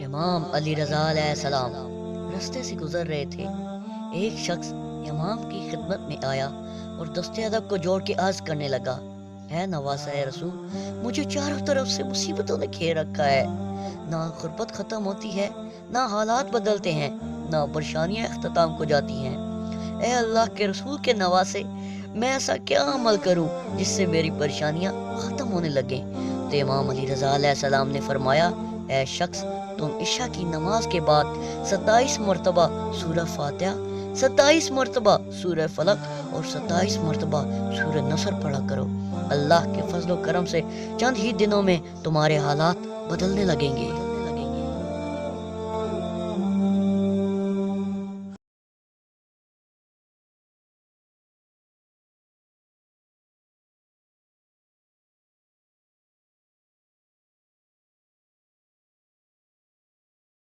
امام علی رضا علیہ السلام رستے سے گزر رہے تھے۔ ایک شخص امام کی خدمت میں آیا اور دست ادب کو جوڑ کے عرض کرنے لگا، اے نواسۂ رسول، مجھے چاروں طرف سے مصیبتوں نے گھیر رکھا ہے، نہ غربت ختم ہوتی ہے، نہ حالات بدلتے ہیں، نہ پریشانیاں اختتام کو جاتی ہیں۔ اے اللہ کے رسول کے نواسے، میں ایسا کیا عمل کروں جس سے میری پریشانیاں ختم ہونے لگیں؟ تو امام علی رضا علیہ السلام نے فرمایا، اے شخص، تم عشاء کی نماز کے بعد 27 مرتبہ سورہ فاتحہ، 27 مرتبہ سورہ فلق اور 27 مرتبہ سورہ نصر پڑھا کرو۔ اللہ کے فضل و کرم سے چند ہی دنوں میں تمہارے حالات بدلنے لگیں گے۔